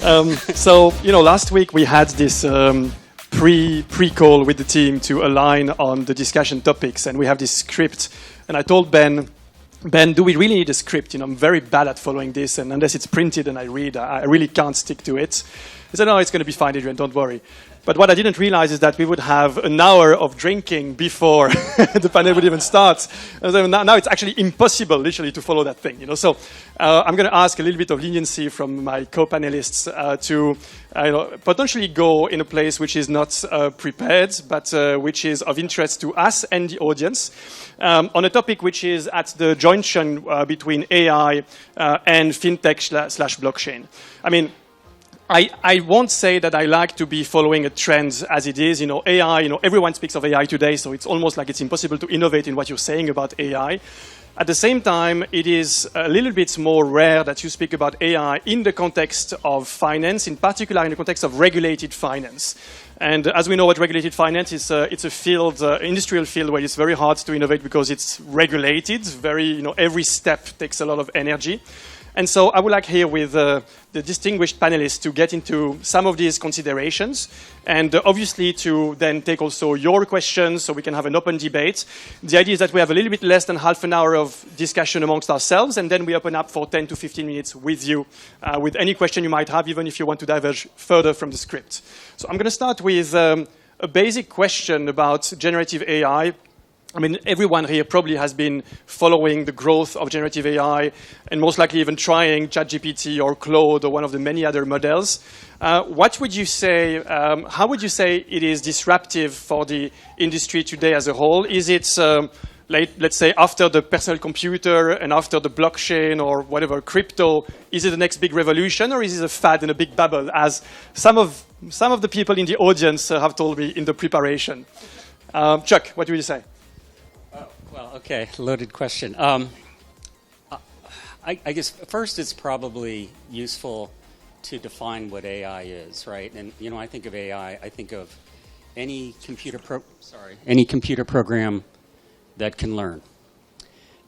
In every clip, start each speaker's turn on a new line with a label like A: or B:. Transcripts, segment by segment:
A: So, last week we had this pre-call with the team to align on the discussion topics, and we have this script. And I told Ben, do we really need a script? I'm very bad at following this, and unless it's printed and I read, I really can't stick to it. He said, no, it's going to be fine, Adrien, don't worry. But what I didn't realize is that we would have an hour of drinking before the panel would even start. And so now it's actually impossible, literally, to follow that thing. So I'm going to ask a little bit of leniency from my co-panelists to potentially go in a place which is not prepared, but which is of interest to us and the audience, on a topic which is at the junction between AI and fintech / blockchain. I mean, I won't say that I like to be following a trend as it is. AI, everyone speaks of AI today, so it's almost like it's impossible to innovate in what you're saying about AI. At the same time, it is a little bit more rare that you speak about AI in the context of finance, in particular in the context of regulated finance. And as we know, what regulated finance is, it's a field, industrial field, where it's very hard to innovate because it's regulated. Every step takes a lot of energy. And so I would like here with the distinguished panelists to get into some of these considerations and obviously to then take also your questions so we can have an open debate. The idea is that we have a little bit less than half an hour of discussion amongst ourselves, and then we open up for 10 to 15 minutes with you with any question you might have, even if you want to diverge further from the script. So I'm going to start with a basic question about generative AI. I mean, everyone here probably has been following the growth of generative AI and most likely even trying ChatGPT or Claude or one of the many other models. What would you say, how would you say it is disruptive for the industry today as a whole? Is it, let's say, after the personal computer and after the blockchain or whatever, crypto, is it the next big revolution, or is it a fad and a big bubble, as some of the people in the audience have told me in the preparation? Chuck, what would you say?
B: Well, okay, loaded question. I guess first it's probably useful to define what AI is, right? And I think of AI, I think of any computer program that can learn.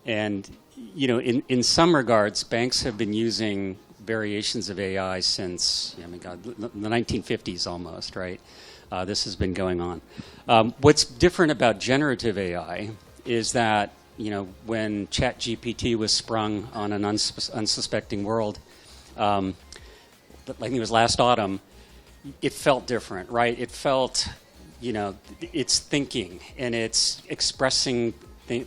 B: And in some regards, banks have been using variations of AI since the 1950s almost, right? This has been going on. What's different about generative AI is that, when ChatGPT was sprung on an unsuspecting world, I think it was last autumn, it felt different, right? It felt, it's thinking and it's expressing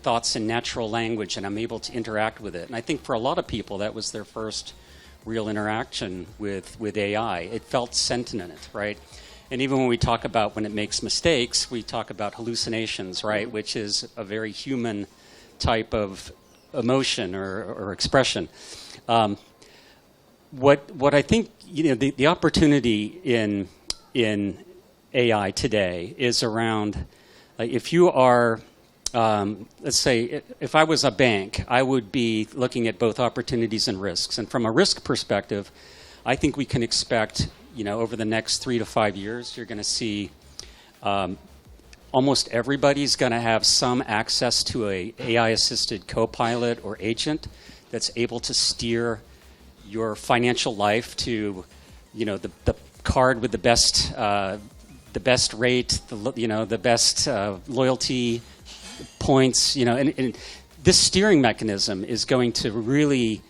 B: thoughts in natural language, and I'm able to interact with it. And I think for a lot of people, that was their first real interaction with AI. It felt sentient, right? And even when we talk about when it makes mistakes, we talk about hallucinations, right? Which is a very human type of emotion or expression. What I think, the opportunity in AI today is around, like, if you are, let's say, if I was a bank, I would be looking at both opportunities and risks. And from a risk perspective, I think we can expect, over the next 3 to 5 years, you're going to see almost everybody's going to have some access to a AI-assisted co-pilot or agent that's able to steer your financial life to, the card with the best rate, the best loyalty points, and this steering mechanism is going to really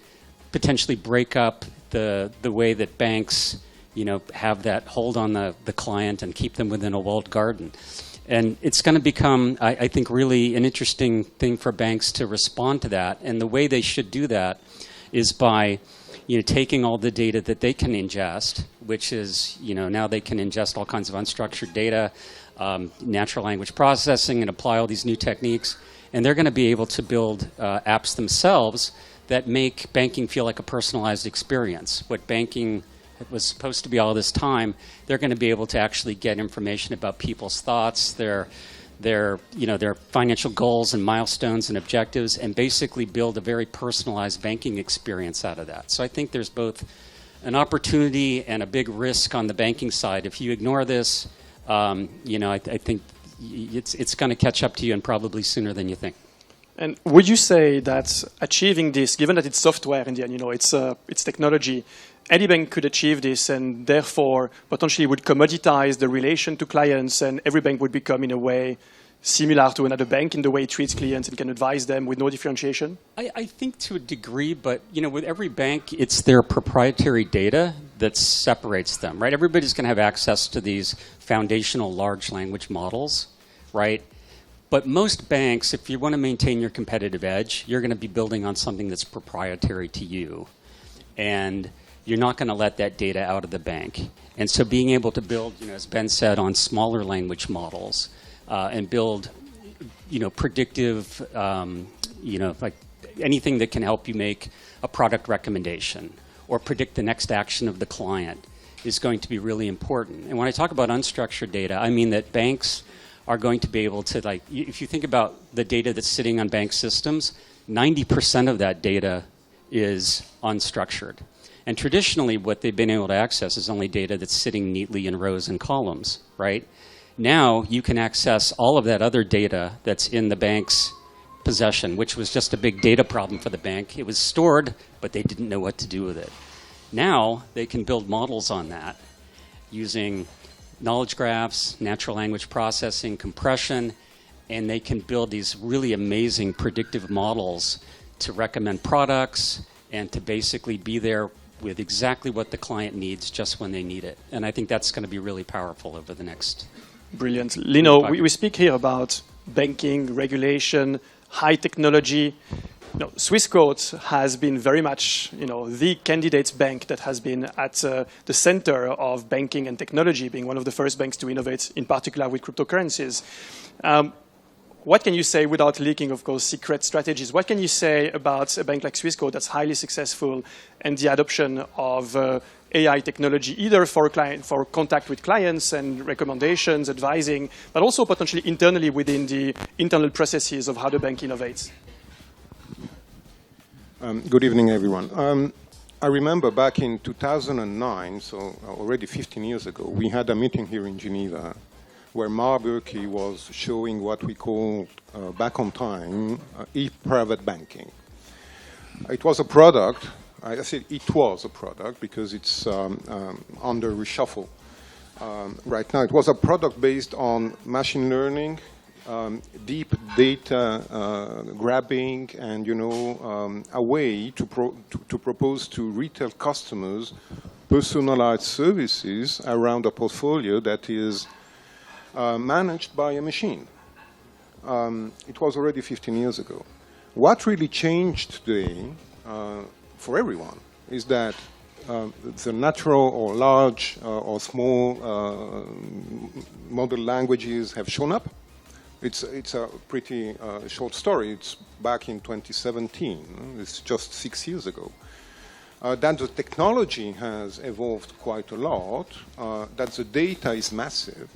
B: potentially break up the way that banks have that hold on the client and keep them within a walled garden. And it's going to become, I think, really an interesting thing for banks to respond to that. And the way they should do that is by, taking all the data that they can ingest, which is, now they can ingest all kinds of unstructured data, natural language processing, and apply all these new techniques. And they're going to be able to build apps themselves that make banking feel like a personalized experience. What banking was supposed to be all this time, they're going to be able to actually get information about people's thoughts, their financial goals and milestones and objectives, and basically build a very personalized banking experience out of that. So I think there's both an opportunity and a big risk on the banking side. If you ignore this, I think it's going to catch up to you, and probably sooner than you think.
A: And would you say that achieving this, given that it's software in the end, it's technology, any bank could achieve this, and therefore potentially would commoditize the relation to clients, and every bank would become, in a way, similar to another bank in the way it treats clients and can advise them with no differentiation?
B: I think to a degree, but with every bank, it's their proprietary data that separates them, right? Everybody's going to have access to these foundational large language models, right? But most banks, if you want to maintain your competitive edge, you're going to be building on something that's proprietary to you. And you're not going to let that data out of the bank. And so being able to build, as Ben said, on smaller language models and build, predictive, like anything that can help you make a product recommendation or predict the next action of the client is going to be really important. And when I talk about unstructured data, I mean that banks are going to be able to, if you think about the data that's sitting on bank systems, 90% of that data is unstructured. And traditionally, what they've been able to access is only data that's sitting neatly in rows and columns, right? Now, you can access all of that other data that's in the bank's possession, which was just a big data problem for the bank. It was stored, but they didn't know what to do with it. Now, they can build models on that using knowledge graphs, natural language processing, compression, and they can build these really amazing predictive models to recommend products and to basically be there with exactly what the client needs just when they need it. And I think that's going to be really powerful over the next...
A: Brilliant. Lino, we speak here about banking, regulation, high technology. Swissquote has been very much, the candidates bank that has been at the center of banking and technology, being one of the first banks to innovate, in particular with cryptocurrencies. What can you say, without leaking, of course, secret strategies? What can you say about a bank like Swissquote that's highly successful and the adoption of AI technology, either for contact with clients and recommendations, advising, but also potentially internally within the internal processes of how the bank innovates?
C: Good evening, everyone. I remember back in 2009, so already 15 years ago, we had a meeting here in Geneva where Mark Burkey was showing what we call, back on time, e-private banking. It was a product. I said it was a product because it's under reshuffle right now. It was a product based on machine learning, deep data grabbing, and a way to propose to retail customers personalized services around a portfolio that is managed by a machine. It was already 15 years ago. What really changed today for everyone is that the natural or large or small model languages have shown up. It's a pretty short story. It's back in 2017. It's just 6 years ago. That the technology has evolved quite a lot, that the data is massive,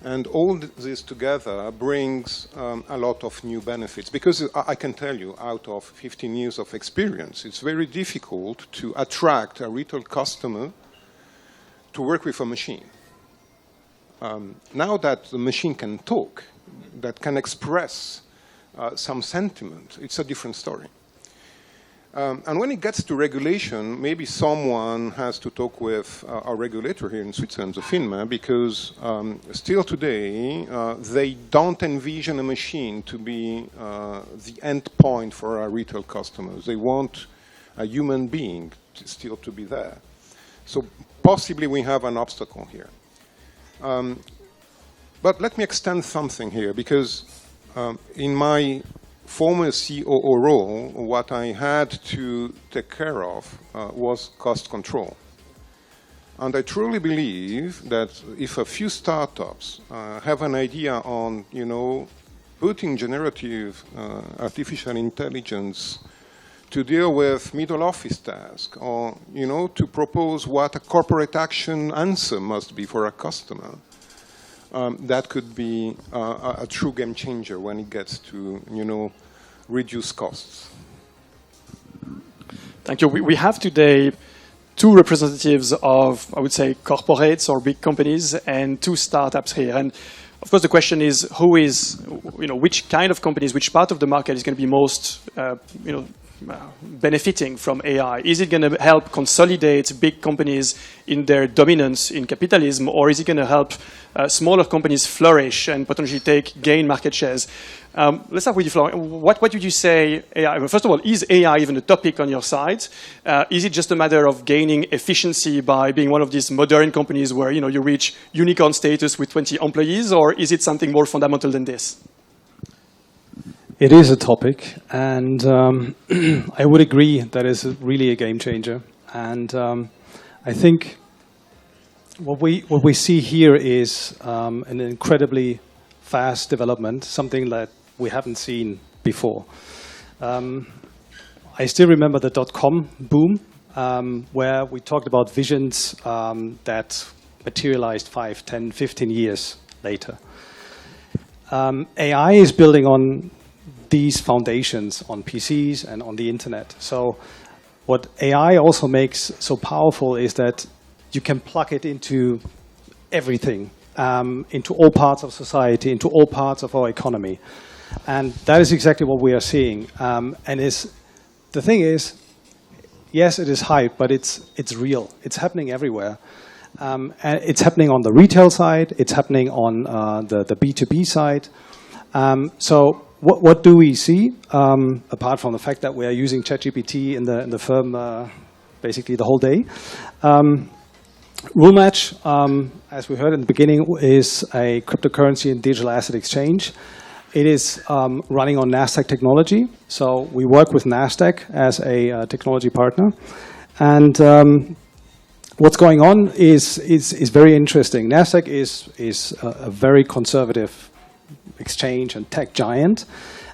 C: and all this together brings a lot of new benefits. Because I can tell you, out of 15 years of experience, it's very difficult to attract a retail customer to work with a machine. Now that the machine can talk, that can express some sentiment, it's a different story. And when it gets to regulation, maybe someone has to talk with our regulator here in Switzerland, the FINMA, because still today, they don't envision a machine to be the end point for our retail customers. They want a human being still to be there. So possibly we have an obstacle here. But let me extend something here, because in my former COO role, what I had to take care of was cost control. And I truly believe that if a few startups have an idea on, putting generative artificial intelligence to deal with middle office tasks, or, to propose what a corporate action answer must be for a customer, that could be a true game changer when it gets to, reduce costs.
A: Thank you. We have today two representatives of, I would say, corporates or big companies, and two startups here. And of course, the question is, who is, which kind of companies, which part of the market is going to be most, benefiting from AI? Is it going to help consolidate big companies in their dominance in capitalism, or is it going to help smaller companies flourish and potentially gain market shares? Let's start with you, Florian. What would you say AI? Well, first of all, is AI even a topic on your side? Is it just a matter of gaining efficiency by being one of these modern companies where you reach unicorn status with 20 employees, or is it something more fundamental than this?
D: It is a topic, and I would agree that it's really a game changer. And I think what we see here is an incredibly fast development, something that we haven't seen before. I still remember the .com boom, where we talked about visions that materialized 5, 10, 15 years later. AI is building on these foundations on PCs and on the internet. So what AI also makes so powerful is that you can plug it into everything, into all parts of society, into all parts of our economy. And that is exactly what we are seeing. The thing is, yes, it is hype, but it's real. It's happening everywhere. And it's happening on the retail side. It's happening on the B2B side. So what do we see, apart from the fact that we are using ChatGPT in the firm basically the whole day? RuleMatch, as we heard in the beginning, is a cryptocurrency and digital asset exchange. It is running on NASDAQ technology. So we work with NASDAQ as a technology partner. And what's going on is very interesting. NASDAQ is a very conservative exchange and tech giant,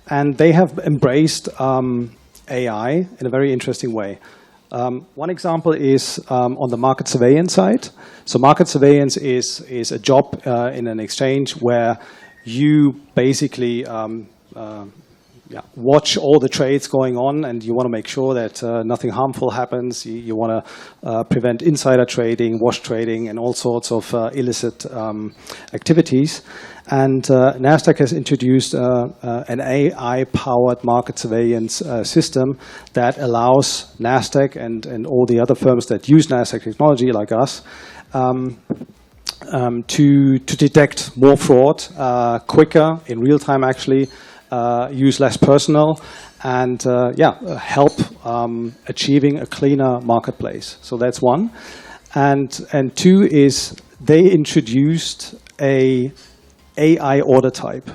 D: and they have embraced AI in a very interesting way. One example is on the market surveillance side. So market surveillance is a job in an exchange where you basically watch all the trades going on, and you want to make sure that nothing harmful happens. You want to prevent insider trading, wash trading, and all sorts of illicit activities. And NASDAQ has introduced an AI-powered market surveillance system that allows NASDAQ and all the other firms that use NASDAQ technology, like us, to detect more fraud quicker, in real time actually, use less personnel, and help achieving a cleaner marketplace. So that's one. And two is they introduced a AI order type.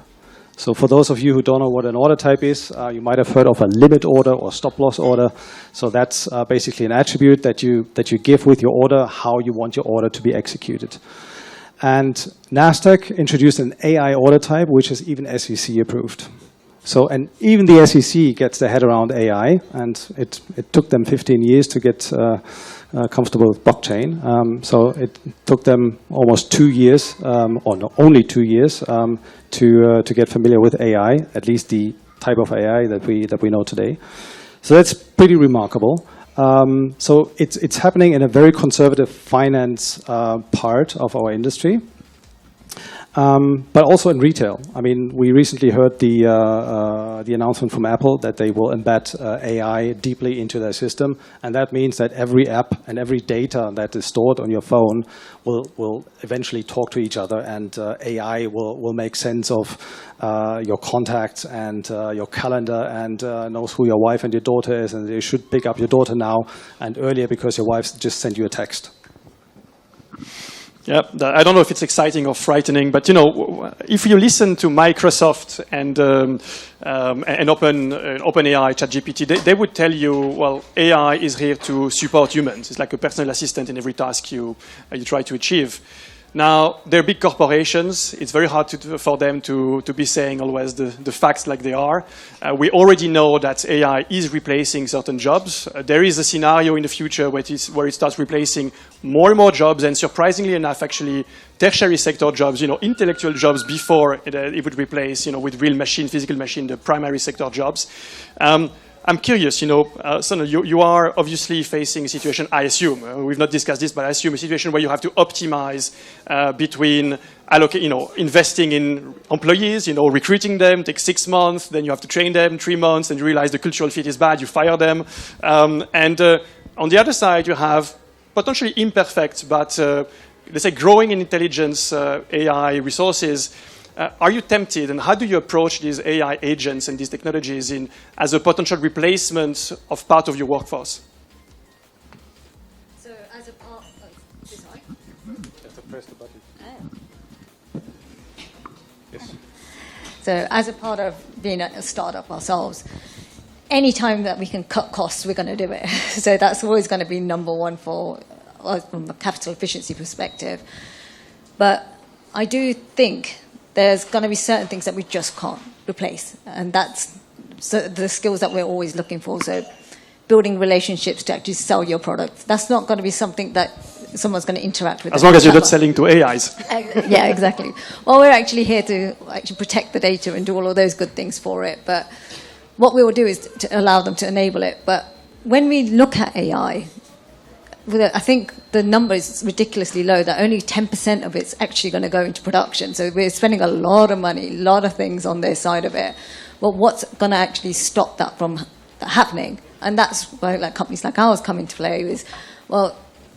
D: So for those of you who don't know what an order type is, you might have heard of a limit order or stop loss order. So that's basically an attribute that you give with your order, how you want your order to be executed. And NASDAQ introduced an AI order type, which is even SEC approved. So, and even the SEC gets their head around AI, and it took them 15 years to get comfortable with blockchain. So it took them almost 2 years, or no, only 2 years, to get familiar with AI, at least the type of AI that we know today. So that's pretty remarkable. So it's happening in a very conservative finance part of our industry. But also in retail. I mean, we recently heard the announcement from Apple that they will embed AI deeply into their system, and that means that every app and every data that is stored on your phone will eventually talk to each other, and AI will make sense of your contacts and your calendar, and knows who your wife and your daughter is, and you should pick up your daughter now and earlier because your wife just sent you a text.
A: Yeah, I don't know if it's exciting or frightening, but if you listen to Microsoft and OpenAI, ChatGPT, they would tell you, well, AI is here to support humans. It's like a personal assistant in every task you try to achieve. Now, they're big corporations. It's very hard for them to be saying always the facts like they are. We already know that AI is replacing certain jobs. There is a scenario in the future where it starts replacing more and more jobs, and surprisingly enough, actually, tertiary sector jobs, intellectual jobs before it would replace, with real machine, physical machine, the primary sector jobs. I'm curious, Sonal, you are obviously facing a situation, I assume, we've not discussed this, but I assume a situation where you have to optimize between investing in employees, recruiting them takes 6 months, then you have to train them 3 months, and you realize the cultural fit is bad, you fire them. On the other side, you have potentially imperfect, but let's say growing in intelligence AI resources. Are you tempted, and how do you approach these AI agents and these technologies as a potential replacement of part of your workforce?
E: So as a part of, sorry?
C: Press the button. Yes.
E: So as a part of being a startup ourselves, any time that we can cut costs, we're going to do it. So that's always going to be number one for us from a capital efficiency perspective. But I do think there's going to be certain things that we just can't replace. And that's the skills that we're always looking for. So building relationships to actually sell your product. That's not going to be something that someone's going to interact with.
A: As long as you're not selling to AIs.
E: Yeah, exactly. Well, we're actually here to actually protect the data and do all of those good things for it. But what we will do is to allow them to enable it. But when we look at AI, I think the number is ridiculously low, that only 10% of it's actually going to go into production. So we're spending a lot of money, a lot of things on their side of it. But what's going to actually stop that from happening? And that's where companies like ours come into play.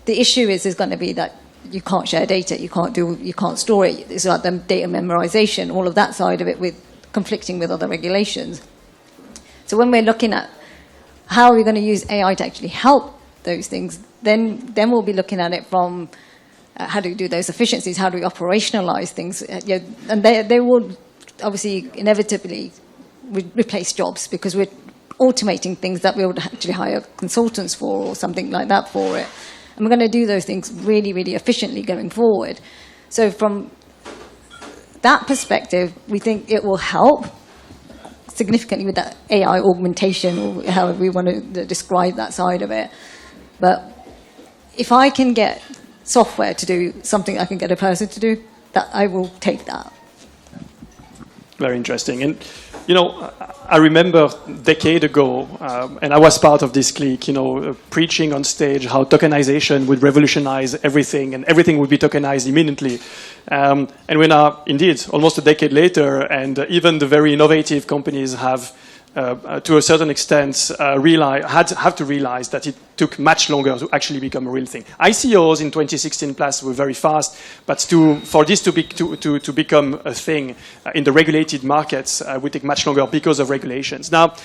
E: The issue is going to be that you can't share data, you can't store it. It's like the data memorization, all of that side of it, with conflicting with other regulations. So when we're looking at how are we going to use AI to actually help those things, then we'll be looking at it from how do we do those efficiencies, how do we operationalize things, and they will obviously inevitably replace jobs because we're automating things that we would actually hire consultants for or something like that for it. And we're going to do those things really, really efficiently going forward. So from that perspective, we think it will help significantly with that AI augmentation, or however we want to describe that side of it. But if I can get software to do something I can get a person to do, that I will take that.
A: Very interesting. And, I remember a decade ago, and I was part of this clique, preaching on stage how tokenization would revolutionize everything, and everything would be tokenized immediately. And we're now, indeed, almost a decade later, and even the very innovative companies have, to a certain extent, have to realize that it took much longer to actually become a real thing. ICOs in 2016 plus were very fast, but for this to become a thing in the regulated markets would take much longer because of regulations. Now,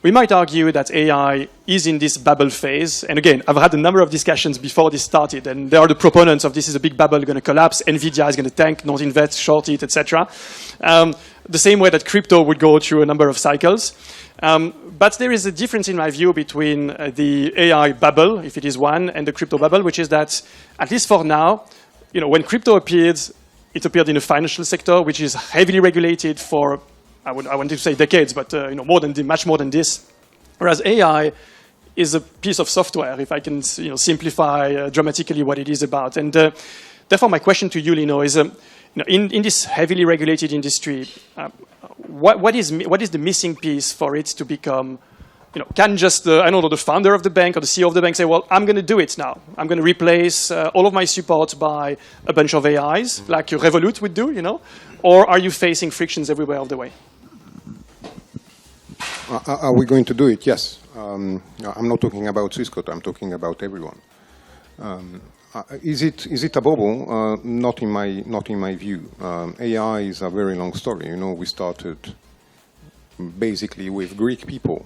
A: we might argue that AI is in this bubble phase. And again, I've had a number of discussions before this started, and there are the proponents of this is a big bubble going to collapse, NVIDIA is going to tank, not invest, short it, etc. The same way that crypto would go through a number of cycles. But there is a difference in my view between the AI bubble, if it is one, and the crypto bubble, which is that, at least for now, when crypto appeared, it appeared in the financial sector, which is heavily regulated for, I wanted to say decades, but much more than this. Whereas AI is a piece of software, if I can simplify dramatically what it is about. And therefore, my question to you, Lino, is in this heavily regulated industry, what is the missing piece for it to become, can just, the founder of the bank or the CEO of the bank say, well, I'm going to do it now. I'm going to replace all of my support by a bunch of AIs, like Revolut would do, Or are you facing frictions everywhere of the way?
C: Are we going to do it? Yes. I'm not talking about Swissquote, I'm talking about everyone. Is it a bubble? Not in my view. AI is a very long story. We started basically with Greek people.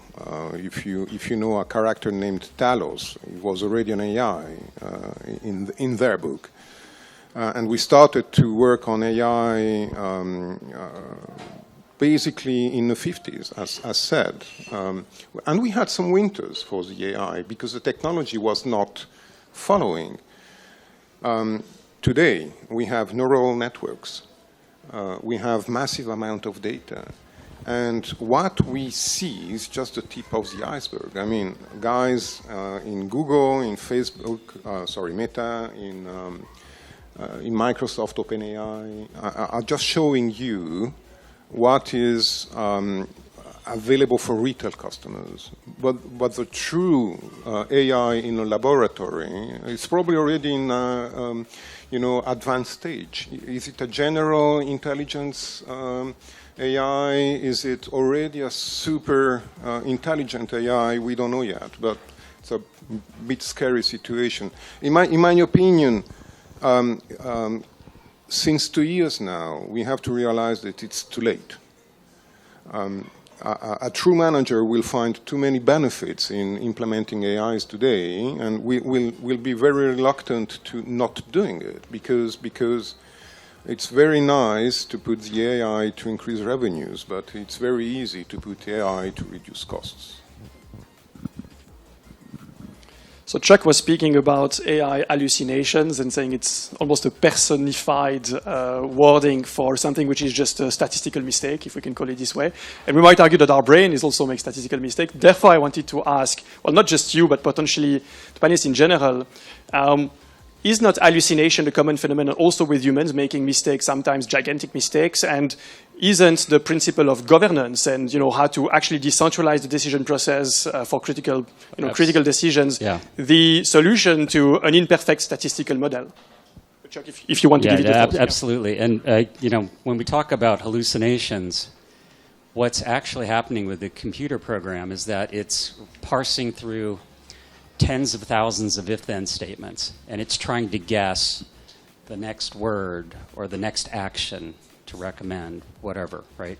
C: If you know a character named Talos, it was already an AI in their book. And we started to work on AI basically in the 50s, as said. And we had some winters for the AI because the technology was not following. Today, we have neural networks. We have massive amount of data. And what we see is just the tip of the iceberg. I mean, guys in Google, in Facebook, Meta, in Microsoft OpenAI are just showing you what is available for retail customers. But the true AI in a laboratory is probably already in advanced stage. Is it a general intelligence AI? Is it already a super intelligent AI? We don't know yet, but it's a bit scary situation. In my opinion, since 2 years now, we have to realize that it's too late. A true manager will find too many benefits in implementing AIs today, and will be very reluctant to not doing it, because it's very nice to put the AI to increase revenues, but it's very easy to put AI to reduce costs.
A: So Chuck was speaking about AI hallucinations and saying it's almost a personified wording for something which is just a statistical mistake, if we can call it this way. And we might argue that our brain is also makes statistical mistakes. Therefore, I wanted to ask, well, not just you, but potentially the panelists in general, is not hallucination a common phenomenon also with humans making mistakes, sometimes gigantic mistakes? And isn't the principle of governance and how to actually decentralize the decision process for critical decisions the solution to an imperfect statistical model? Chuck, if you want to give it a thought.
B: Absolutely. And when we talk about hallucinations, what's actually happening with the computer program is that it's parsing through tens of thousands of if-then statements, and it's trying to guess the next word or the next action to recommend, whatever, right?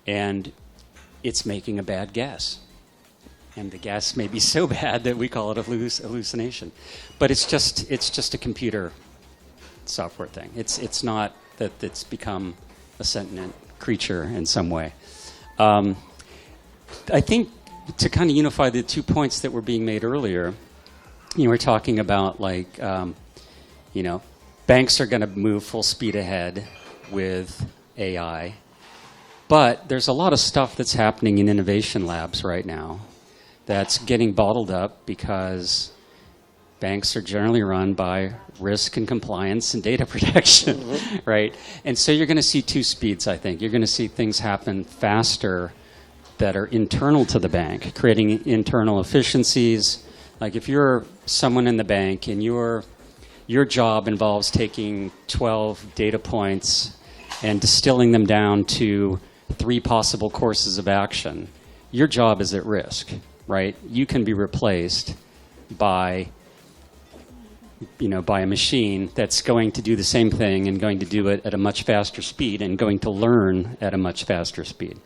B: And it's making a bad guess. And the guess may be so bad that we call it a hallucination. But it's just a computer software thing. It's not that it's become a sentient creature in some way. I think to kind of unify the 2 points that were being made earlier, you were talking about banks are going to move full speed ahead with AI, but there's a lot of stuff that's happening in innovation labs right now that's getting bottled up because banks are generally run by risk and compliance and data protection, right? And so you're going to see two speeds, I think. You're going to see things happen faster that are internal to the bank, creating internal efficiencies. Like if you're someone in the bank and your job involves taking 12 data points and distilling them down to 3 possible courses of action, your job is at risk, right? You can be replaced by a machine that's going to do the same thing and going to do it at a much faster speed and going to learn at a much faster speed.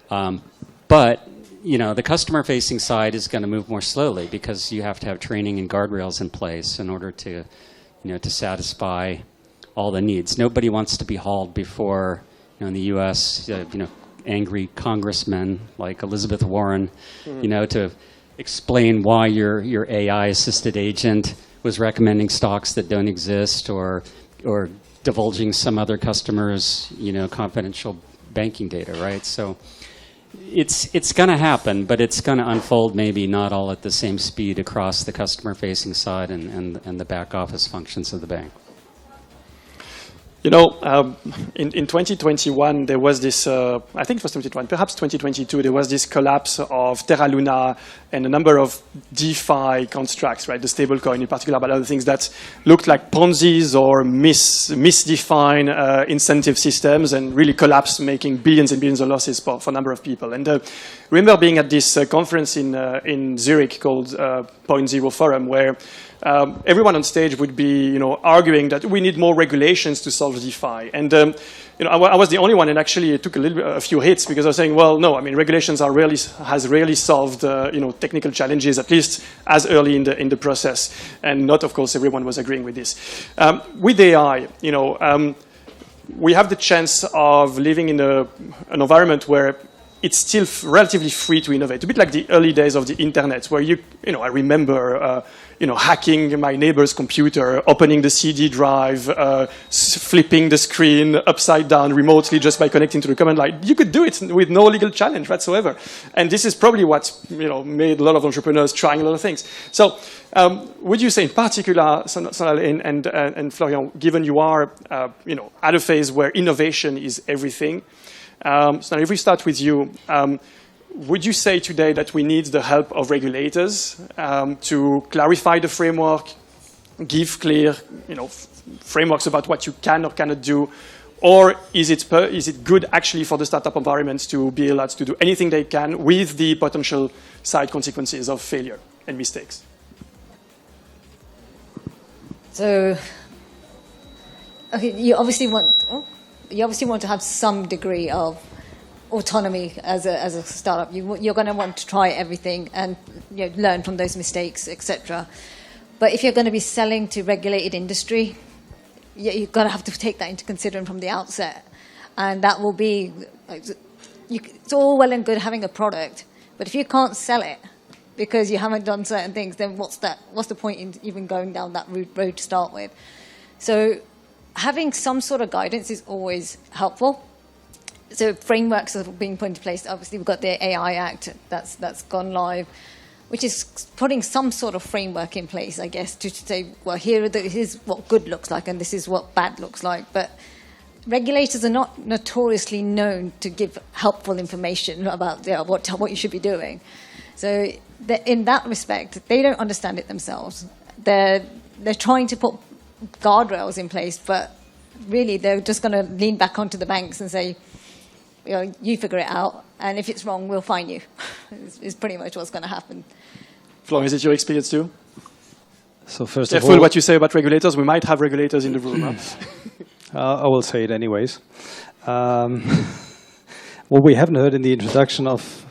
B: But the customer-facing side is going to move more slowly because you have to have training and guardrails in place in order to, to satisfy all the needs. Nobody wants to be hauled before, in the U.S., angry congressmen like Elizabeth Warren, to explain why your AI-assisted agent was recommending stocks that don't exist or divulging some other customer's, confidential banking data, right? So it's going to happen, but it's going to unfold maybe not all at the same speed across the customer-facing side and the back office functions of the bank.
A: In 2021, there was this, I think it was 2021, perhaps 2022, there was this collapse of Terra Luna and a number of DeFi constructs, right? The stablecoin in particular, but other things that looked like Ponzi's or misdefined incentive systems and really collapsed, making billions and billions of losses for a number of people. And remember being at this conference in Zurich called Point Zero Forum, where everyone on stage would be, arguing that we need more regulations to solve DeFi. And, I was the only one, and actually it took a few hits because I was saying, well, no, regulations has rarely solved, technical challenges, at least as early in the process. And not, of course, everyone was agreeing with this. With AI, we have the chance of living in an environment where it's still relatively free to innovate. A bit like the early days of the internet, where I remember, hacking my neighbor's computer, opening the CD drive, flipping the screen upside down remotely just by connecting to the command line. You could do it with no legal challenge whatsoever. And this is probably what's, made a lot of entrepreneurs trying a lot of things. So, would you say in particular, Sonal and Florian, given you are, at a phase where innovation is everything, So now if we start with you, would you say today that we need the help of regulators to clarify the framework, give clear, frameworks about what you can or cannot do, or is it good actually for the startup environment to be allowed to do anything they can with the potential side consequences of failure and mistakes?
E: So, okay, you obviously want to have some degree of autonomy as a startup. You're going to want to try everything and learn from those mistakes, etc. But if you're going to be selling to regulated industry, you've got to have to take that into consideration from the outset, and that will be. It's all well and good having a product, but if you can't sell it because you haven't done certain things, then what's the point in even going down that road to start with? So having some sort of guidance is always helpful. So frameworks are being put into place. Obviously, we've got the AI Act that's gone live, which is putting some sort of framework in place, I guess, to say, well, here's what good looks like and this is what bad looks like. But regulators are not notoriously known to give helpful information about what you should be doing. So in that respect, they don't understand it themselves. They're trying to put guardrails in place, but really they're just going to lean back onto the banks and say, you figure it out, and if it's wrong, we'll fine you. Is pretty much what's going to happen.
A: Florian, is it your experience too?
D: So first of
A: Careful
D: all,
A: what you say about regulators. We might have regulators in the room.
D: I will say it anyways. What we haven't heard in the introduction of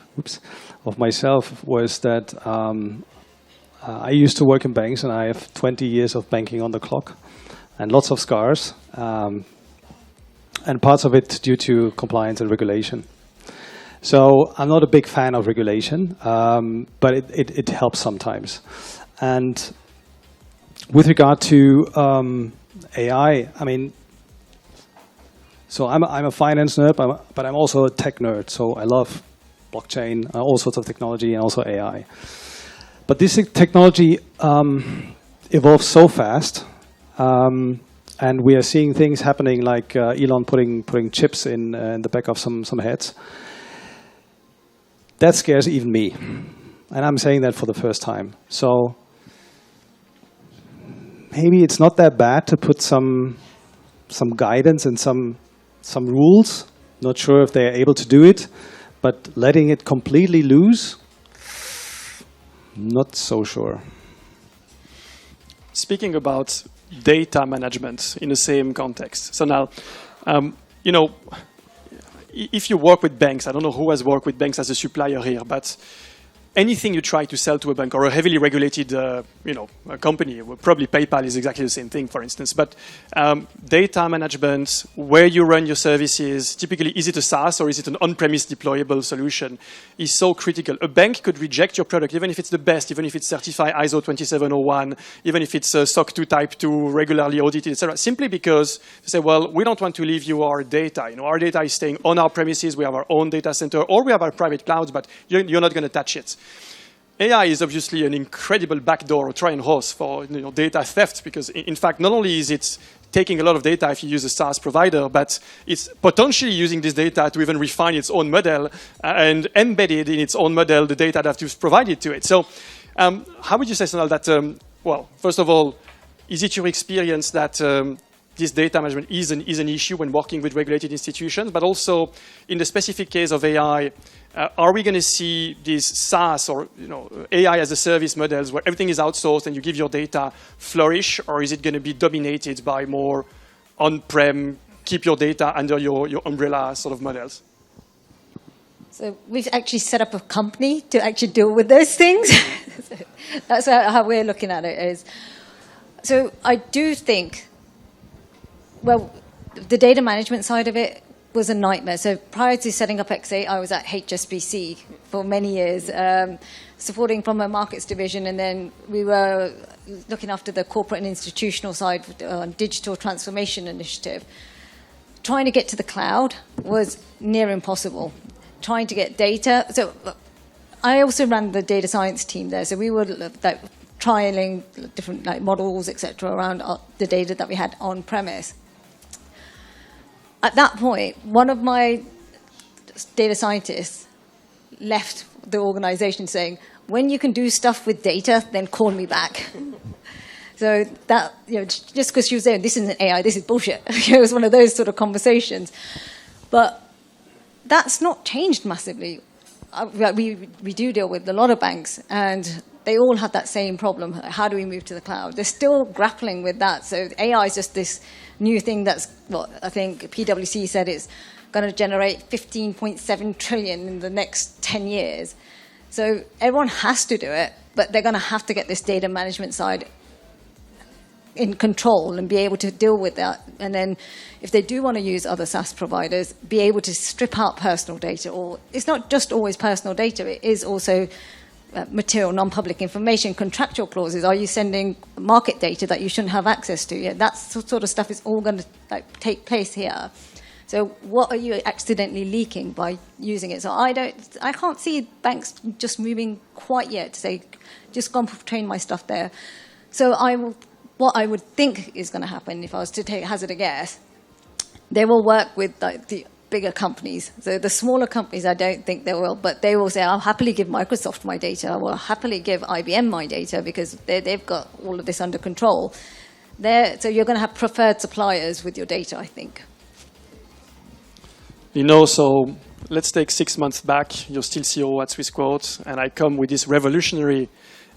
D: myself was that I used to work in banks, and I have 20 years of banking on the clock, and lots of scars. And parts of it due to compliance and regulation. So I'm not a big fan of regulation, but it helps sometimes. And with regard to AI, I mean, so I'm a finance nerd, but I'm also a tech nerd. So I love blockchain, all sorts of technology, and also AI. But this technology evolves so fast. And we are seeing things happening like Elon putting chips in the back of some heads. That scares even me. And I'm saying that for the first time. So maybe it's not that bad to put some guidance and some rules. Not sure if they're able to do it. But letting it completely loose, not so sure.
A: Speaking about data management in the same context. So now, if you work with banks, I don't know who has worked with banks as a supplier here, but anything you try to sell to a bank or a heavily regulated, a company, probably PayPal is exactly the same thing, for instance. But data management, where you run your services, typically, is it a SaaS or is it an on-premise deployable solution, is so critical. A bank could reject your product, even if it's the best, even if it's certified ISO 27001, even if it's SOC 2 Type 2, regularly audited, etc., simply because they say, well, we don't want to leave you our data. Our data is staying on our premises. We have our own data center, or we have our private clouds, but you're not going to touch it. AI is obviously an incredible backdoor or Trojan horse for data theft, because in fact, not only is it taking a lot of data if you use a SaaS provider, but it's potentially using this data to even refine its own model and embedded in its own model the data that you've provided to it. So how would you say, Sonal, that, well, first of all, is it your experience that this data management is an issue when working with regulated institutions, but also in the specific case of AI, are we going to see these SaaS or AI as a service models where everything is outsourced and you give your data flourish, or is it going to be dominated by more on-prem, keep your data under your umbrella sort of models?
E: So we've actually set up a company to actually deal with those things. So that's how we're looking at it. Is so I do think, well, the data management side of it was a nightmare. So prior to setting up X8, I was at HSBC for many years, supporting from a markets division, and then we were looking after the corporate and institutional side on digital transformation initiative. Trying to get to the cloud was near impossible. Trying to get data. So I also ran the data science team there. So we were trialing different models, etc., around the data that we had on premise. At that point, one of my data scientists left the organization saying, when you can do stuff with data, then call me back. So that, just because she was saying, this isn't AI, this is bullshit. It was one of those sort of conversations. But that's not changed massively. We do deal with a lot of banks, and they all have that same problem. How do we move to the cloud? They're still grappling with that. So AI is just this new thing that's, I think PwC said it's going to generate 15.7 trillion in the next 10 years. So everyone has to do it, but they're going to have to get this data management side in control and be able to deal with that. And then if they do want to use other SaaS providers, be able to strip out personal data. Or it's not just always personal data, it is also material, non-public information, contractual clauses. Are you sending market data that you shouldn't have access to? Yeah, that sort of stuff is all going to take place here. So what are you accidentally leaking by using it? So I can't see banks just moving quite yet to say, just go and train my stuff there. So what I would think is going to happen, if I was to hazard a guess, they will work with the bigger companies. So the smaller companies, I don't think they will, but they will say, I'll happily give Microsoft my data, I will happily give IBM my data, because they've got all of this under control. So you're going to have preferred suppliers with your data, I think.
A: So let's take 6 months back. You're still CEO at Swissquote, and I come with this revolutionary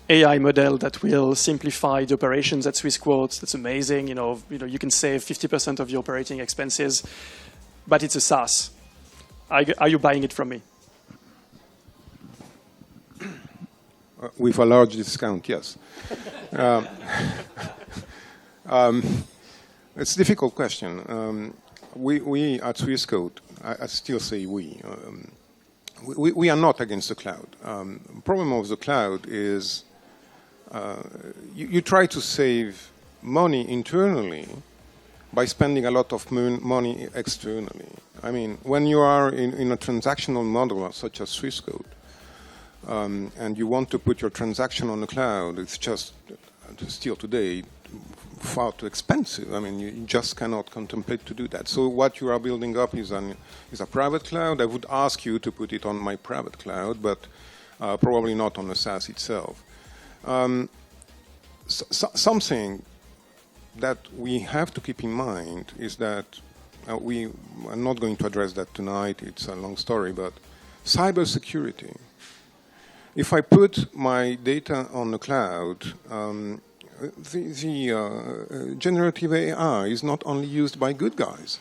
A: AI model that will simplify the operations at Swissquote. That's amazing. You can save 50% of your operating expenses, but it's a SaaS. Are you buying it from me?
C: With a large discount, yes. It's a difficult question. We at Swissquote, I still say we are not against the cloud. The problem of the cloud is you try to save money internally by spending a lot of money externally. I mean, when you are in a transactional model such as Swissquote, and you want to put your transaction on the cloud, it's just still today far too expensive. I mean, you just cannot contemplate to do that. So what you are building up is a private cloud. I would ask you to put it on my private cloud, but probably not on the SaaS itself. Something that we have to keep in mind is that we are not going to address that tonight. It's a long story, but cybersecurity. If I put my data on the cloud, the generative AI is not only used by good guys.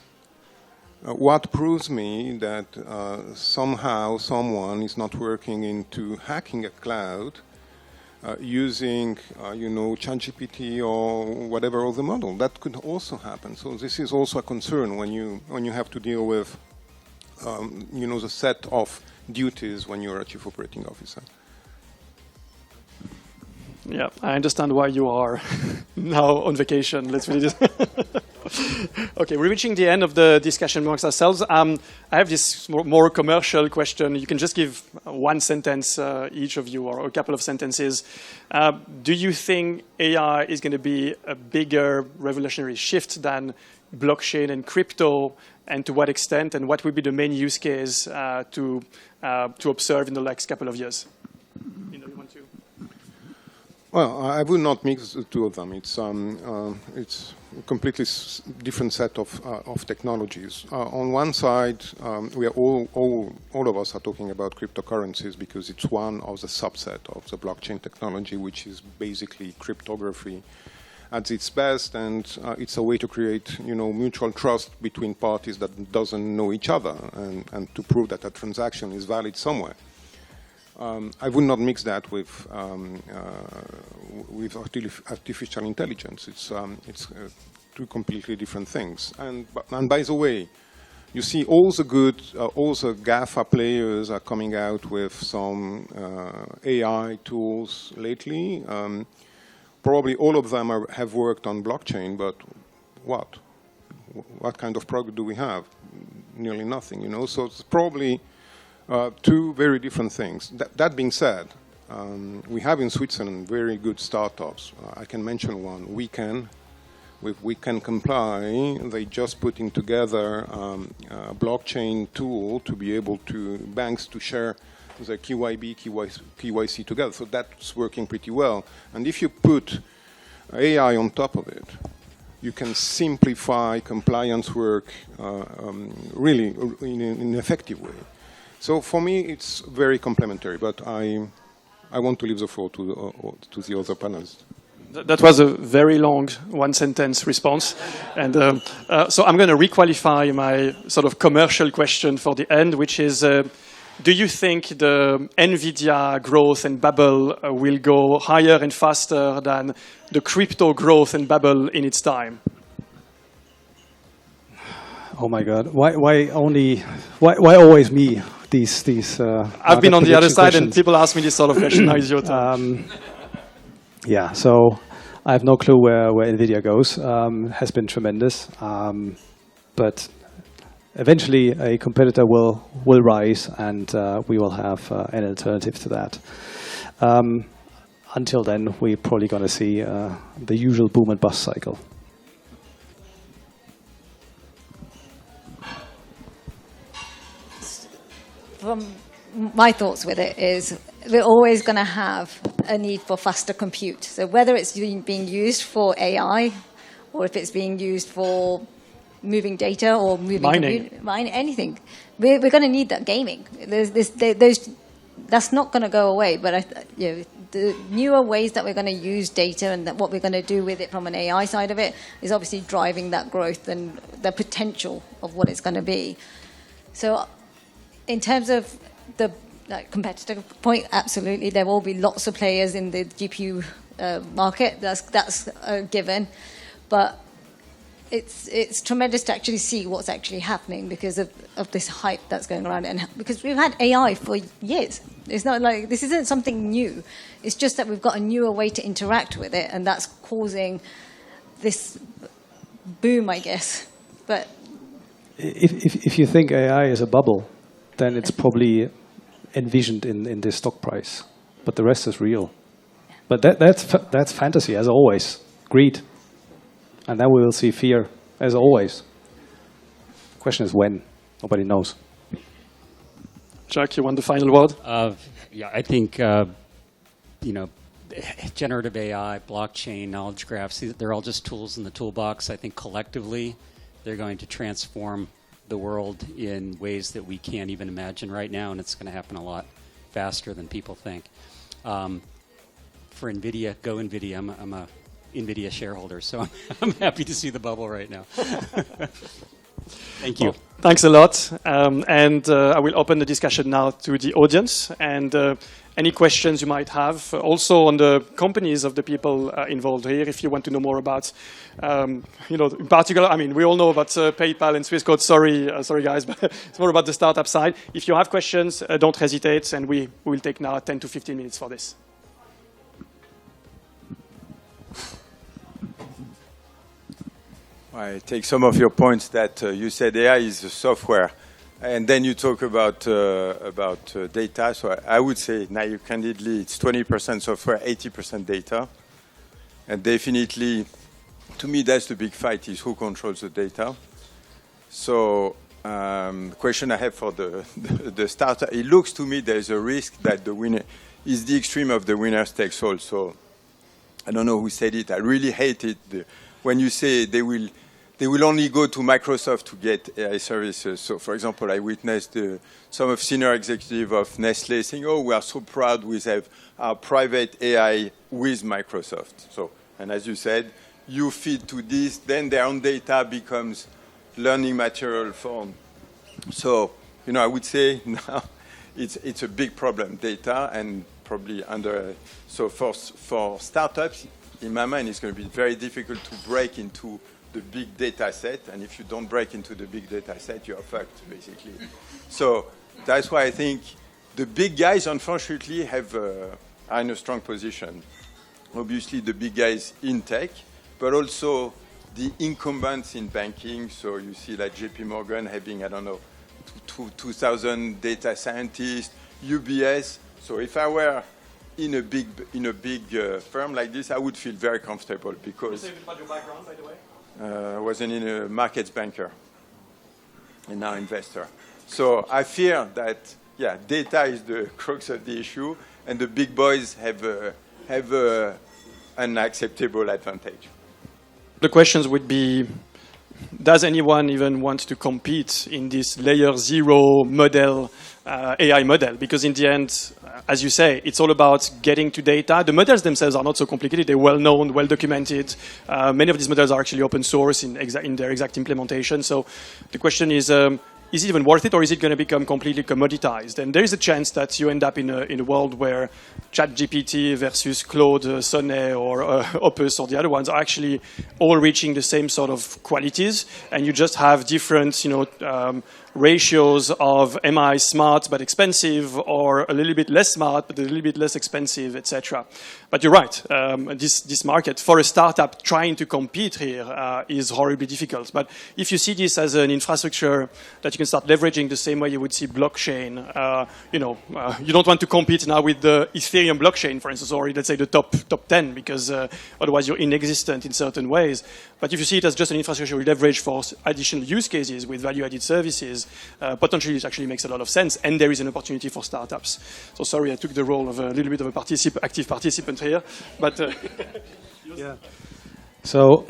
C: What proves me that somehow someone is not working into hacking a cloud using, ChatGPT or whatever other model? That could also happen. So this is also a concern when you have to deal with, the set of duties when you're a chief operating officer.
A: Yeah, I understand why you are now on vacation. Let's really just Okay, we're reaching the end of the discussion amongst ourselves. I have this more commercial question. You can just give one sentence, each of you, or a couple of sentences. Do you think AI is going to be a bigger revolutionary shift than blockchain and crypto, and to what extent, and what would be the main use case to observe in the next couple of years? You want to?
C: Well, I would not mix the two of them. It's a completely different set of technologies. On one side, we are all of us are talking about cryptocurrencies because it's one of the subset of the blockchain technology, which is basically cryptography at its best, and it's a way to create, mutual trust between parties that doesn't know each other, and to prove that a transaction is valid somewhere. I would not mix that with artificial intelligence. It's two completely different things. And by the way, you see all the GAFA players are coming out with some AI tools lately. Probably all of them have worked on blockchain, but what kind of product do we have? Nearly nothing, So it's probably two very different things. That being said, we have in Switzerland very good startups. I can mention one, with We Can Comply, they just putting together a blockchain tool to be able to banks to share the KYB, KYC together. So that's working pretty well. And if you put AI on top of it, you can simplify compliance work really in an effective way. So for me, it's very complementary, but I want to leave the floor to the other panelists.
A: That was a very long one-sentence response. And so I'm going to requalify my sort of commercial question for the end, which is, do you think the NVIDIA growth and bubble will go higher and faster than the crypto growth and bubble in its time?
D: Oh my God! Why always me? These.
A: I've been on the other side, and people ask me this sort of question. Now is your turn.
D: Yeah. So I have no clue where NVIDIA goes. Has been tremendous, but eventually a competitor will rise, and we will have an alternative to that. Until then, we're probably going to see the usual boom and bust cycle.
E: From my thoughts with it is we're always going to have a need for faster compute. So whether it's being used for AI or if it's being used for moving data or moving anything, we're going to need that gaming. That's not going to go away. But the newer ways that we're going to use data and what we're going to do with it from an AI side of it is obviously driving that growth and the potential of what it's going to be. So in terms of the competitive point, absolutely, there will be lots of players in the GPU market. That's a given, but it's tremendous to actually see what's actually happening because of this hype that's going around, and because we've had AI for years. It's not like this isn't something new. It's just that we've got a newer way to interact with it, and that's causing this boom, I guess. But
D: if you think AI is a bubble, then it's probably envisioned in this stock price, but the rest is real. But that's fantasy, as always, greed, and then we will see fear, as always. The question is when. Nobody knows.
A: Jack, you want the final word?
B: Yeah, I think generative AI, blockchain, knowledge graphs, they're all just tools in the toolbox. I think collectively they're going to transform the world in ways that we can't even imagine right now, and it's going to happen a lot faster than people think. For NVIDIA, go NVIDIA. I'm a NVIDIA shareholder, so I'm happy to see the bubble right now. Thank you.
A: Well, thanks a lot. And I will open the discussion now to the audience. And any questions you might have, also on the companies of the people involved here, if you want to know more about, in particular, I mean, we all know about PayPal and Swissquote. Sorry guys, but it's more about the startup side. If you have questions, don't hesitate, and we will take now 10 to 15 minutes for this.
F: I take some of your points that you said AI is a software, and then you talk about data. So I would say, naive candidly, it's 20% software, 80% data. And definitely, to me, that's the big fight, is who controls the data. So the question I have for the startup, it looks to me there's a risk that the winner is the extreme of the winner takes all. So I don't know who said it. I really hate it when you say they will only go to Microsoft to get AI services. So, for example, I witnessed some of senior executives of Nestle saying, "Oh, we are so proud we have our private AI with Microsoft." So, and as you said, you feed to this, then their own data becomes learning material for. So, I would say now it's a big problem, data, and probably under. So for startups, in my mind, it's going to be very difficult to break into the big data set, and if you don't break into the big data set, you're fucked, basically. So that's why I think the big guys, unfortunately, are in a strong position. Obviously, the big guys in tech, but also the incumbents in banking. So you see like JP Morgan having, 2,000 data scientists, UBS. So if I were in a big firm like this, I would feel very comfortable because.
A: Can you say a bit about your background, by the way?
F: was a markets banker and now investor. So I fear that, yeah, data is the crux of the issue, and the big boys have an acceptable advantage.
A: The questions would be, does anyone even want to compete in this layer zero model, AI model? Because in the end, as you say, it's all about getting to data. The models themselves are not so complicated. They're well known, well documented. Many of these models are actually open source in their exact implementation. So the question is it even worth it, or is it going to become completely commoditized? And there is a chance that you end up in a world where ChatGPT versus Claude, Sonal, or Opus, or the other ones are actually all reaching the same sort of qualities, and you just have different, ratios of am I smart but expensive, or a little bit less smart but a little bit less expensive, etc. But you're right. This market for a startup trying to compete here is horribly difficult. But if you see this as an infrastructure that you can start leveraging the same way you would see blockchain, you don't want to compete now with the Ethereum blockchain, for instance, or let's say the top 10, because otherwise you're inexistent in certain ways. But if you see it as just an infrastructure we leverage for additional use cases with value-added services, potentially it actually makes a lot of sense, and there is an opportunity for startups. So sorry, I took the role of a little bit of a active participant here, but
D: yeah. So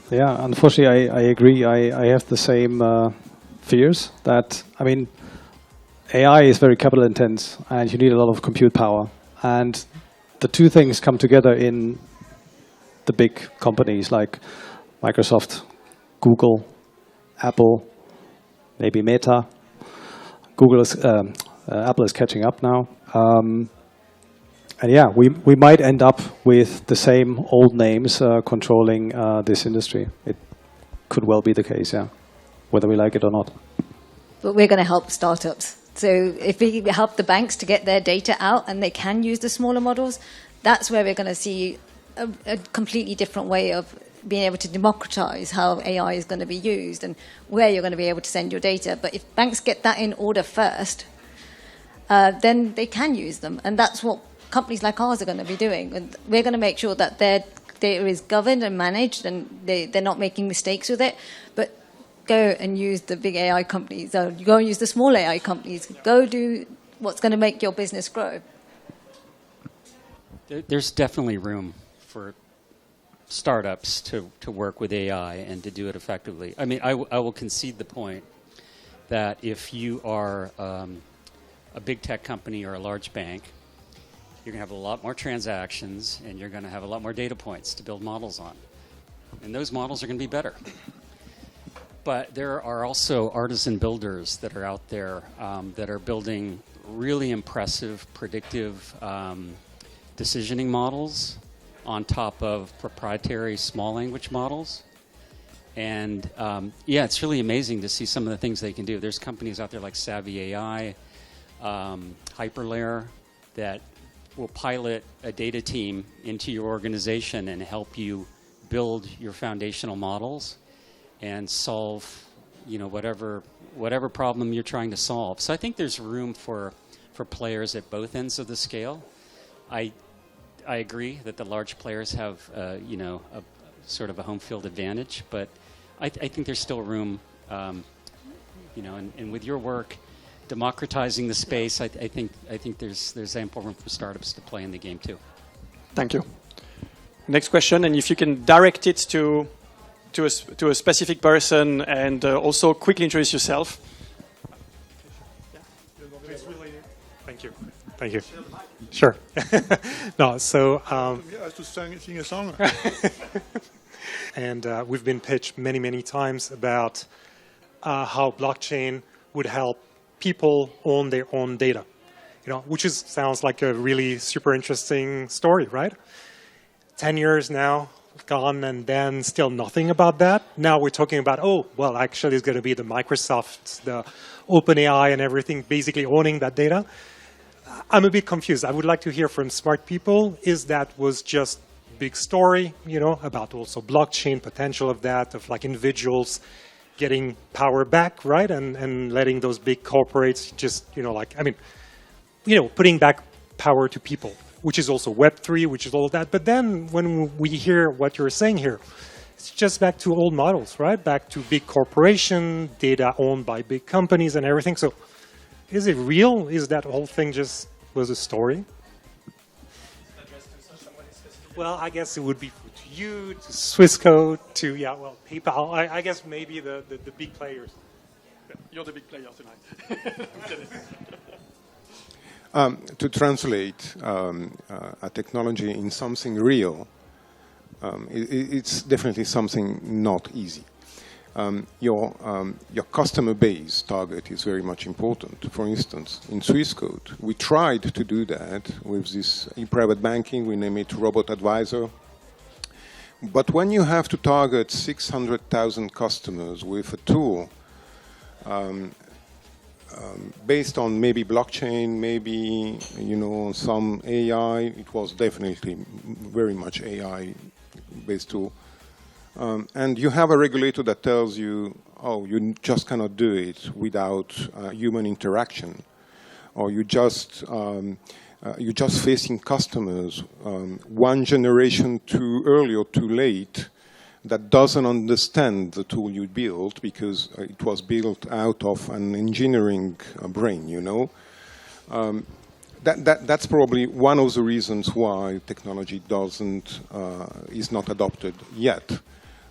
D: yeah, unfortunately, I agree. I have the same fears that, I mean, AI is very capital intense, and you need a lot of compute power, and the two things come together in the big companies like Microsoft, Google, Apple, maybe Meta. Apple is catching up now. And yeah, we might end up with the same old names controlling this industry. It could well be the case, yeah, whether we like it or not.
E: But we're going to help startups. So if we help the banks to get their data out and they can use the smaller models, that's where we're going to see a completely different way of being able to democratize how AI is going to be used and where you're going to be able to send your data. But if banks get that in order first, then they can use them. And that's what companies like ours are going to be doing. And we're going to make sure that their data is governed and managed and they're not making mistakes with it. But go and use the big AI companies. Go and use the small AI companies. Go do what's going to make your business grow.
B: There's definitely room for startups to work with AI and to do it effectively. I mean, I will concede the point that if you are a big tech company or a large bank, you're going to have a lot more transactions and you're going to have a lot more data points to build models on. And those models are going to be better. But there are also artisan builders that are out there that are building really impressive predictive decisioning models on top of proprietary small language models. And yeah, it's really amazing to see some of the things they can do. There's companies out there like Savvy AI, Hyperlayer, that will pilot a data team into your organization and help you build your foundational models and solve, whatever problem you're trying to solve. So I think there's room for players at both ends of the scale. I agree that the large players have, a sort of a home field advantage, but I think there's still room, and with your work, democratizing the space, I think there's ample room for startups to play in the game too.
A: Thank you. Next question, and if you can direct it to a specific person, and also quickly introduce yourself.
G: Thank you. Sure. No, so
H: I was to sing a song.
G: and we've been pitched many times about how blockchain would help people own their own data, which sounds like a really super interesting story, right? 10 years now gone, and then still nothing about that. Now we're talking about, actually it's going to be the Microsoft, the OpenAI and everything basically owning that data. I'm a bit confused. I would like to hear from smart people. Is that was just big story, about also blockchain potential of that, of like individuals getting power back, right? And letting those big corporates just, putting back power to people, which is also Web3, which is all that. But then when we hear what you're saying here, it's just back to old models, right? Back to big corporation, data owned by big companies and everything. So is it real? Is that whole thing just was a story? Well, I guess it would be to you, to Swissquote, to, PayPal. I guess maybe the big players.
A: You're the big player tonight.
C: To translate a technology in something real, it's definitely something not easy. Your customer base target is very much important. For instance, in Swissquote, we tried to do that with this private banking. We name it Robot Advisor. But when you have to target 600,000 customers with a tool based on maybe blockchain, maybe some AI, it was definitely very much AI-based tool. And you have a regulator that tells you, oh, you just cannot do it without human interaction, or you're just facing customers one generation too early or too late that doesn't understand the tool you built because it was built out of an engineering brain, That's probably one of the reasons why technology is not adopted yet.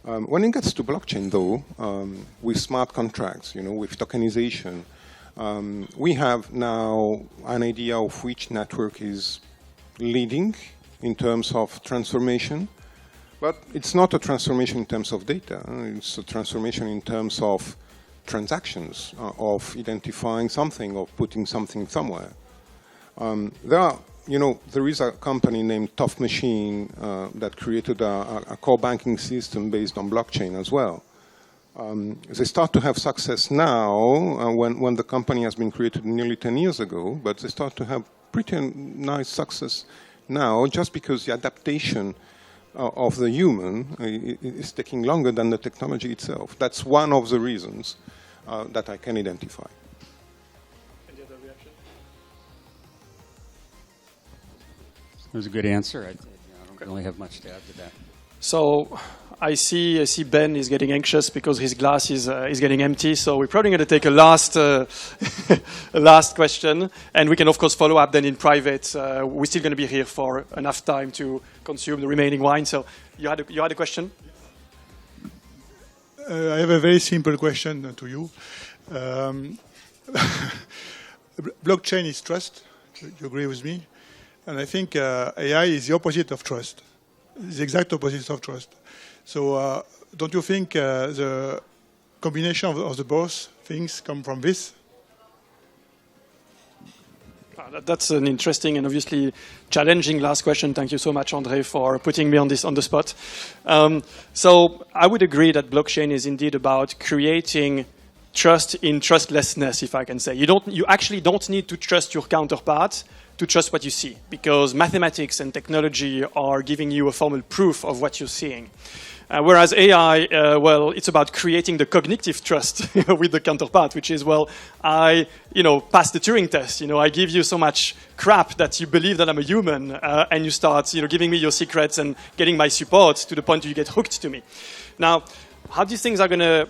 C: When it gets to blockchain, though, with smart contracts, with tokenization, we have now an idea of which network is leading in terms of transformation. But it's not a transformation in terms of data. It's a transformation in terms of transactions, of identifying something, of putting something somewhere. There is a company named Tough Machine that created a core banking system based on blockchain as well. They start to have success now when the company has been created nearly 10 years ago, but they start to have pretty nice success now just because the adaptation of the human is taking longer than the technology itself. That's one of the reasons that I can identify.
A: Any other reaction?
B: That was a good answer. I don't really have much to add to that.
A: So I see Ben is getting anxious because his glass is getting empty. So we're probably going to take a last question, and we can of course follow up then in private. We're still going to be here for enough time to consume the remaining wine. So you had a question?
H: I have a very simple question to you. Blockchain is trust. You agree with me? And I think AI is the opposite of trust. It's the exact opposite of trust. So don't you think the combination of the both things come from this?
A: That's an interesting and obviously challenging last question. Thank you so much, André, for putting me on the spot. So I would agree that blockchain is indeed about creating trust in trustlessness, if I can say. You actually don't need to trust your counterpart to trust what you see, because mathematics and technology are giving you a formal proof of what you're seeing. Whereas AI, it's about creating the cognitive trust with the counterpart, which is, I passed the Turing test. I give you so much crap that you believe that I'm a human, and you start, giving me your secrets and getting my support to the point you get hooked to me. Now, how these things are going to,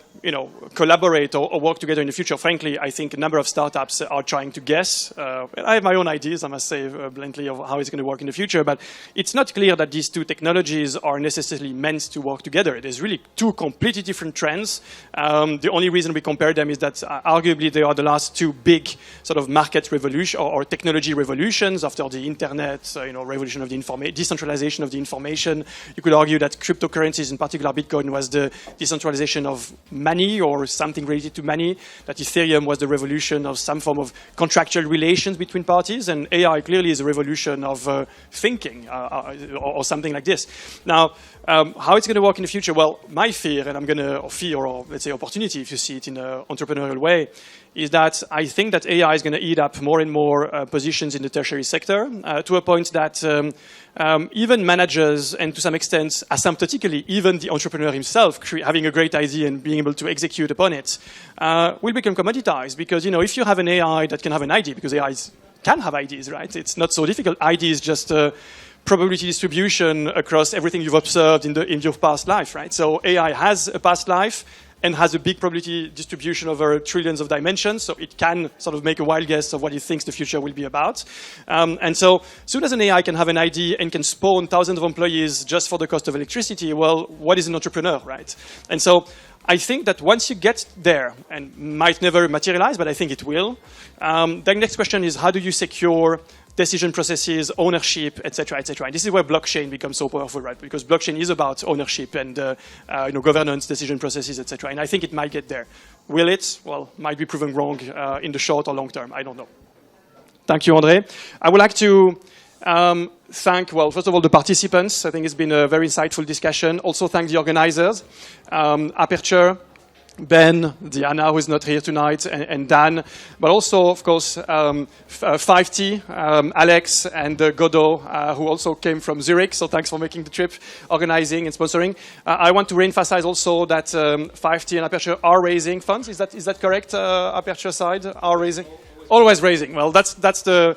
A: collaborate or work together in the future? Frankly, I think a number of startups are trying to guess. I have my own ideas, I must say, bluntly, of how it's going to work in the future. But it's not clear that these two technologies are necessarily meant to work together. There's really two completely different trends. The only reason we compare them is that arguably they are the last two big sort of market revolution or technology revolutions after the internet, revolution of the decentralization of the information. You could argue that cryptocurrencies, in particular Bitcoin, was the decentralization of money or something related to money, that Ethereum was the revolution of some form of contractual relations between parties, and AI clearly is a revolution of thinking or something like this. Now, how it's going to work in the future? Well, my fear, and or let's say opportunity, if you see it in an entrepreneurial way, is that I think that AI is going to eat up more and more positions in the tertiary sector to a point that even managers, and to some extent, asymptotically, even the entrepreneur himself, having a great idea and being able to execute upon it, will become commoditized. Because, if you have an AI that can have an idea, because AIs can have ideas, right? It's not so difficult. ID is just probability distribution across everything you've observed in your past life, right? So AI has a past life and has a big probability distribution over trillions of dimensions, so it can sort of make a wild guess of what it thinks the future will be about. And so as soon as an AI can have an idea and can spawn thousands of employees just for the cost of electricity, well, what is an entrepreneur, right? And so I think that once you get there, and might never materialize, but I think it will, the next question is how do you secure decision processes, ownership, etc., etc. And this is where blockchain becomes so powerful, right? Because blockchain is about ownership and governance, decision processes, etc. And I think it might get there. Will it? Well, might be proven wrong in the short or long term. I don't know. Thank you, André. I would like to thank, well, first of all, the participants. I think it's been a very insightful discussion. Also thank the organizers, Aperture, Ben, Diana, who is not here tonight, and Dan, but also, of course, 5T, Alex, and Godot, who also came from Zurich, so thanks for making the trip, organizing and sponsoring. I want to reemphasize also that 5T and Aperture are raising funds. Is that correct, Aperture side? Are raising? Always raising. Well, that's the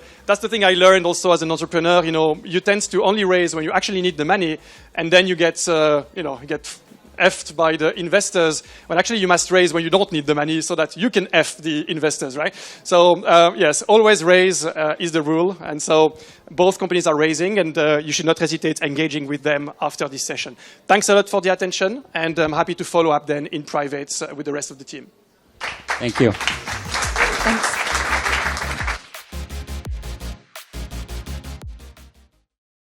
A: thing I learned also as an entrepreneur. You know, you tend to only raise when you actually need the money, and then you get effed by the investors, when actually you must raise when you don't need the money so that you can F the investors, right? So yes, always raise is the rule. And so both companies are raising, and you should not hesitate engaging with them after this session. Thanks a lot for the attention, and I'm happy to follow up then in private with the rest of the team.
B: Thank you.
E: Thanks.